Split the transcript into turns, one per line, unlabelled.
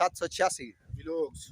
786